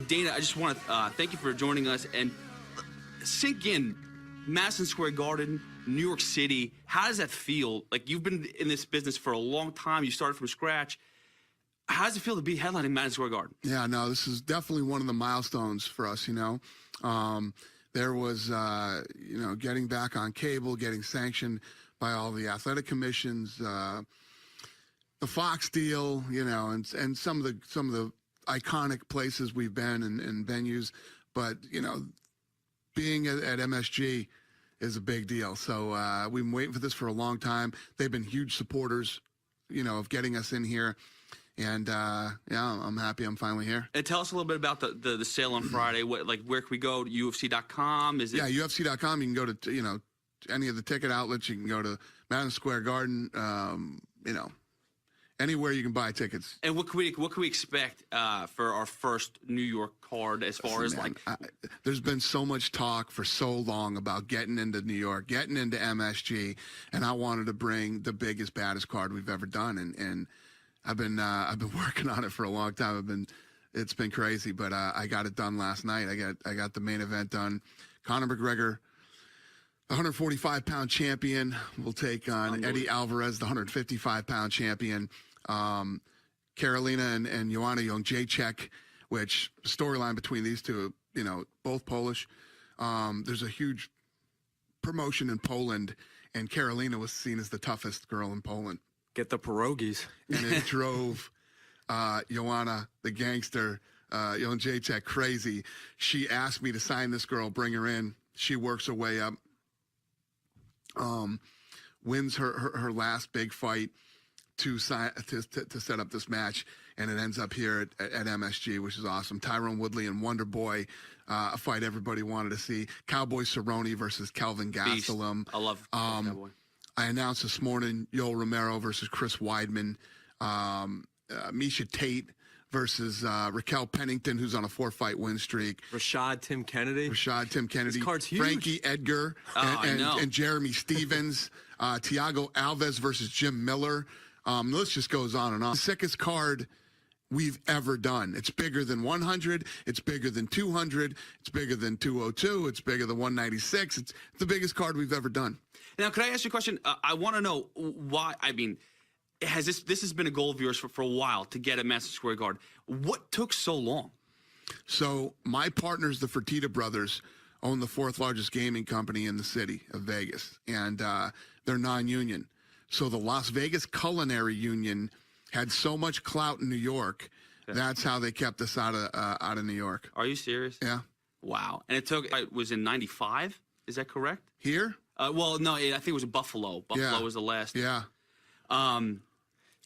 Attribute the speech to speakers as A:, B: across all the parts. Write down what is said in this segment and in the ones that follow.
A: Dana, I just want to thank you for joining us and sink in Madison Square Garden, New York City. How does that feel? Like, you've been in this business for a long time. You started from scratch. How does it feel to be headlining Madison Square Garden?
B: Yeah, no, this is definitely one of the milestones for us, There was, getting back on cable, getting sanctioned by all the athletic commissions, the Fox deal, and some of the iconic places we've been and venues. But, being at MSG is a big deal. So we've been waiting for this for a long time. They've been huge supporters, of getting us in here. And, I'm happy I'm finally here.
A: And tell us a little bit about the sale on Friday. Where can we go? To UFC.com?
B: Yeah, UFC.com. You can go to, any of the ticket outlets. You can go to Madison Square Garden, anywhere you can buy tickets.
A: And what can we expect for our first New York card as far as
B: there's been so much talk for so long about getting into New York, getting into MSG, and I wanted to bring the biggest, baddest card we've ever done. And I've been working on it for a long time. It's been crazy, but I got it done last night. I got the main event done. Conor McGregor, the 145-pound champion, will take on Eddie Alvarez, the 155-pound champion. Carolina and Joanna Jędrzejczyk, which storyline between these two, both Polish. There's a huge promotion in Poland, and Carolina was seen as the toughest girl in Poland.
C: Get the pierogies.
B: And it drove Joanna, the gangster, Jędrzejczyk, crazy. She asked me to sign this girl, bring her in. She works her way up, wins her last big fight to set up this match, and it ends up here at MSG, which is awesome. Tyrone Woodley and Wonder Boy, a fight everybody wanted to see. Cowboy Cerrone versus Kelvin Gastelum.
A: I love Cowboy.
B: I announced this morning Yoel Romero versus Chris Weidman, Misha Tate versus Raquel Pennington, who's on a 4-fight win streak.
C: Rashad Tim Kennedy.
B: This
C: card's huge.
B: Frankie Edgar and Jeremy Stevens. Thiago Alves versus Jim Miller. The list just goes on and on. The sickest card we've ever done. It's bigger than 100. It's bigger than 200. It's bigger than 202. It's bigger than 196. It's the biggest card we've ever done.
A: Now, could I ask you a question? I want to know why. I mean, this has been a goal of yours for a while to get at Madison Square Garden. What took so long?
B: So my partners, the Fertitta brothers, own the 4th largest gaming company in the city of Vegas, and they're non-union. So the Las Vegas Culinary Union had so much clout in New York. That's how they kept us out of New York.
A: Are you serious?
B: Yeah.
A: Wow. And it was in '95. Is that correct?
B: Here?
A: Well, no, I think it was in Buffalo. Buffalo was the last.
B: Yeah.
C: Man.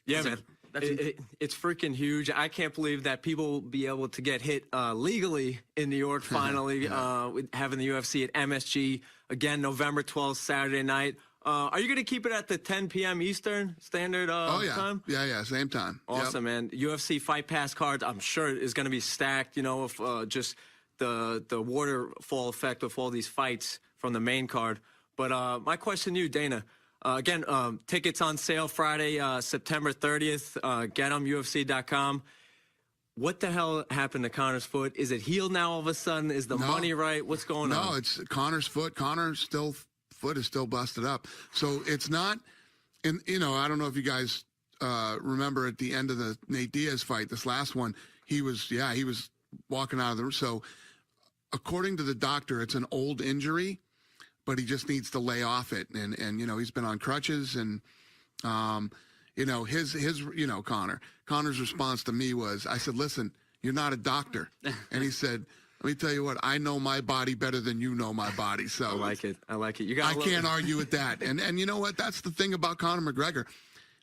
C: It's freaking huge. I can't believe that people will be able to get hit legally in New York finally, with having the UFC at MSG. Again, November 12th, Saturday night. Are you going to keep it at the 10 p.m. Eastern Standard time?
B: Yeah, same time.
C: Awesome, man. UFC Fight Pass cards, I'm sure, is going to be stacked, if just the waterfall effect of all these fights from the main card. But my question to you, Dana, again, tickets on sale Friday, September 30th. Get them, UFC.com. What the hell happened to Conor's foot? Is it healed now all of a sudden? Is the money right? What's going on?
B: No, it's Conor's foot. Conor's foot is still busted up. So it's not, and I don't know if you guys remember at the end of the Nate Diaz fight, this last one, he was walking out of the room. So according to the doctor, it's an old injury, but he just needs to lay off it. And he's been on crutches and, Conor's response to me was, I said, listen, you're not a doctor. And he said, let me tell you what, I know my body better than you know my body. So
C: I like it.
B: I can't argue with that. And you know what? That's the thing about Conor McGregor.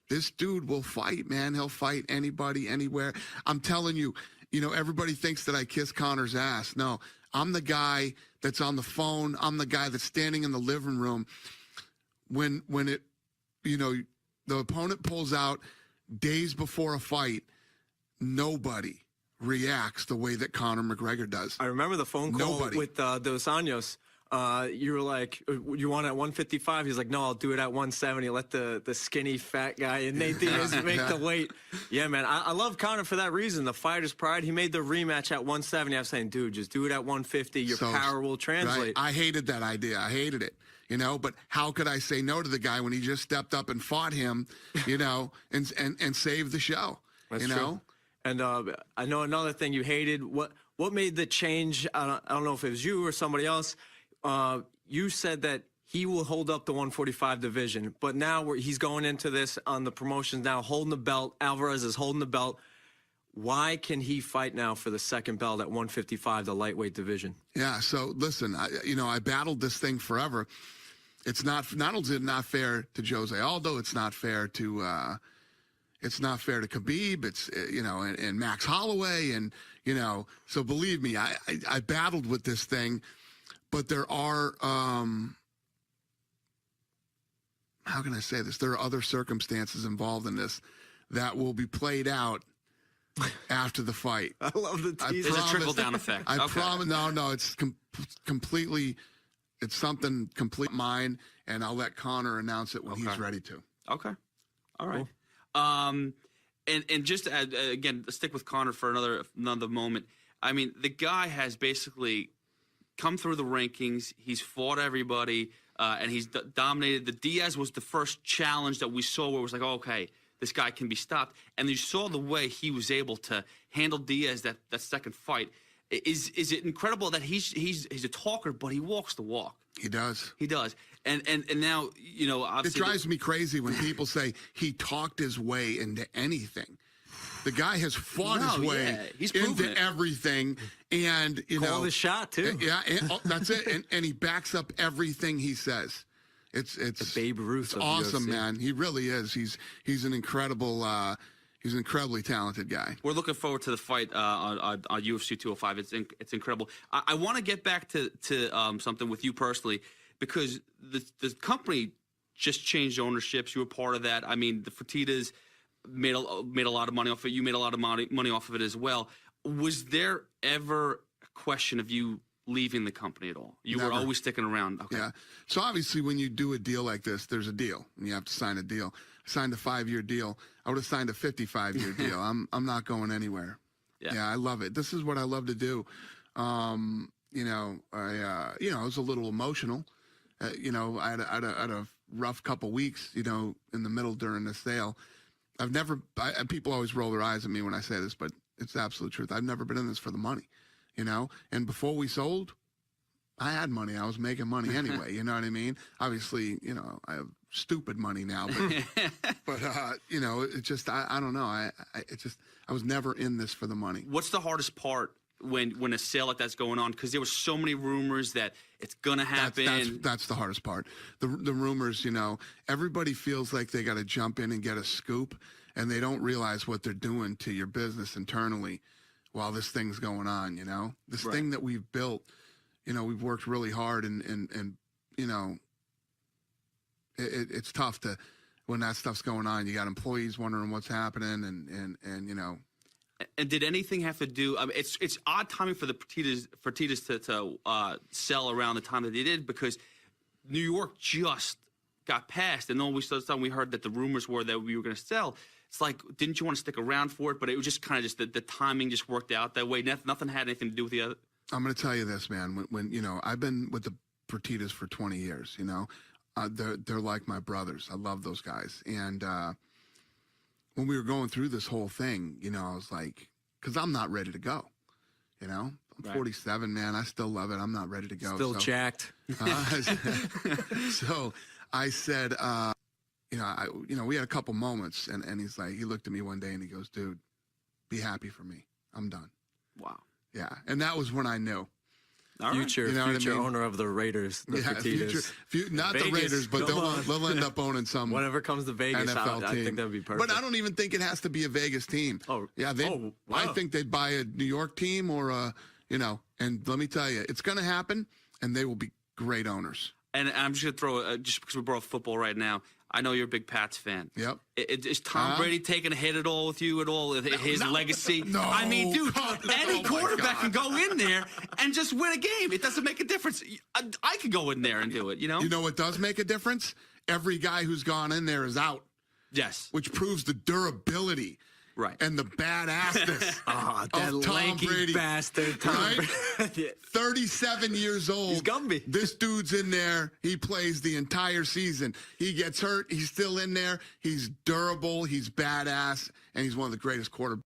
B: This dude will fight, man. He'll fight anybody, anywhere. I'm telling you, everybody thinks that I kiss Conor's ass. No, I'm the guy that's on the phone. I'm the guy that's standing in the living room when it, the opponent pulls out days before a fight. Nobody reacts the way that Conor McGregor does.
C: I remember the phone call with Dos Anjos. You were like, you want it at 155? He's like, no, I'll do it at 170. Let the skinny fat guy and Nate Diaz make the weight. Yeah, man, I love Conor for that reason. The fighter's pride. He made the rematch at 170. I'm saying, dude, just do it at 150. Your power will translate.
B: Right? I hated that idea. I hated it. You know, but how could I say no to the guy when he just stepped up and fought him, you know, and saved the show?
C: That's
B: you know?
C: true. And I know another thing you hated. What made the change? I don't know if it was you or somebody else. You said that he will hold up the 145 division, but now he's going into this on the promotions now, holding the belt. Alvarez is holding the belt. Why can he fight now for the second belt at 155, the lightweight division?
B: Yeah. So listen, I battled this thing forever. It's not only is it not fair to Jose Aldo, it's not fair to Khabib. It's and Max Holloway, and so believe me, I battled with this thing. But there are, how can I say this? There are other circumstances involved in this that will be played out after the fight.
C: I love the teaser.
A: There's a trickle-down effect.
B: I promise. No, it's completely, it's something complete mine, and I'll let Conor announce it when he's ready to.
A: Okay. All right. Cool. And just again, stick with Conor for another moment. I mean, the guy has basically come through the rankings. He's fought everybody, and he's dominated. The Diaz was the first challenge that we saw where it was like, oh, okay, this guy can be stopped. And you saw the way he was able to handle Diaz that second fight. Is it incredible that he's a talker, but he walks the walk?
B: He does.
A: He does. And now, obviously
B: it drives me crazy when people say he talked his way into anything. The guy has fought his way into everything, and
C: call the shot too.
B: Yeah, that's it. And he backs up everything he says. It's
C: the Babe Ruth.
B: It's awesome, man. He really is. He's an incredible. He's an incredibly talented guy.
A: We're looking forward to the fight on UFC 205. It's incredible. I want to get back to something with you personally, because the company just changed ownerships. You were part of that. I mean, the Fertittas made a lot of money off of it. You made a lot of money off of it as well. Was there ever a question of you leaving the company at all? You
B: Never.
A: were always sticking around. Okay.
B: Yeah. So obviously, when you do a deal like this, there's a deal, and you have to sign a deal. I signed a 5-year deal. I would have signed a 55-year deal. I'm not going anywhere. Yeah, I love it. This is what I love to do. I was a little emotional. I had a rough couple weeks, in the middle during the sale. People always roll their eyes at me when I say this, but it's the absolute truth. I've never been in this for the money, and before we sold, I had money. I was making money anyway. You know what I mean? Obviously, I have stupid money now, but it just, I don't know. I was never in this for the money.
A: What's the hardest part when a sale like that's going on? Because there were so many rumors that it's gonna happen.
B: That's the hardest part. The rumors, everybody feels like they got to jump in and get a scoop, and they don't realize what they're doing to your business internally while this thing's going on. This thing that we've built. We've worked really hard, and it's tough when that stuff's going on. You got employees wondering what's happening, and
A: And did anything have to do? I mean, it's odd timing for the Fertittas to sell around the time that they did, because New York just got passed, and then all of a sudden we heard that the rumors were that we were going to sell. It's like, didn't you want to stick around for it? But it was just kind of the timing just worked out that way. Nothing had anything to do with the other.
B: I'm going to tell you this, man. When I've been with the Fertittas for 20 years. They're like my brothers. I love those guys. And when we were going through this whole thing, I was like, because I'm not ready to go. I'm 47, man. I still love it. I'm not ready to go.
C: Still jacked.
B: So I said, we had a couple moments, and he's like, he looked at me one day and he goes, dude, be happy for me. I'm done.
A: Wow.
B: Yeah. And that was when I knew.
C: Future owner of the Raiders, the Fertittas.
B: Not
C: Vegas,
B: the Raiders, but they'll end up owning some.
C: Whenever comes to Vegas,
B: NFL
C: I think that would be perfect.
B: But I don't even think it has to be a Vegas team.
C: Oh,
B: yeah.
C: wow.
B: I think they'd buy a New York team or and let me tell you, it's going to happen, and they will be great owners.
A: And I'm just going to throw, just because we brought up football right now, I know you're a big Pats fan.
B: Yep.
A: Is Tom Brady taking a hit at all with you at all? His legacy?
B: No.
A: I mean, dude, any
B: Oh, my
A: quarterback can
B: God.
A: go in there and just win a game. It doesn't make a difference. I could go in there and do it, you know?
B: You know what does make a difference? Every guy who's gone in there is out,
A: Yes.
B: which proves the durability
A: Right.
B: and the badassness
C: That
B: of Tom
C: lanky
B: Brady.
C: bastard. Tom
B: Right?
C: Brady.
B: 37 years old.
C: He's Gumby.
B: This dude's in there. He plays the entire season. He gets hurt. He's still in there. He's durable. He's badass. And he's one of the greatest quarterbacks.